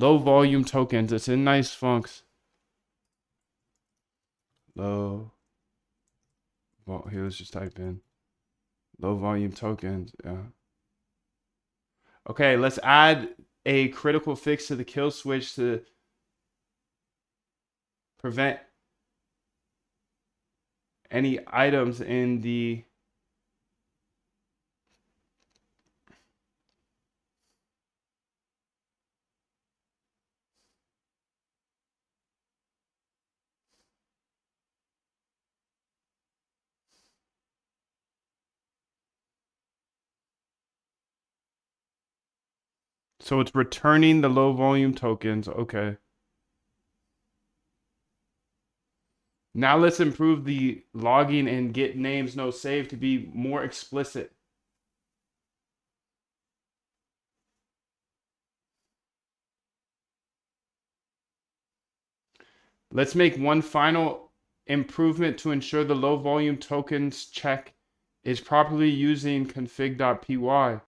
Low volume tokens. It's in nice funks. Low. Well, here, let's just type in low volume tokens. Yeah. Okay, let's add a critical fix to the kill switch to prevent any items in the so it's returning the low volume tokens. Okay. Now let's improve the logging and get names no save to be more explicit. Let's make one final improvement to ensure the low volume tokens check is properly using config.py.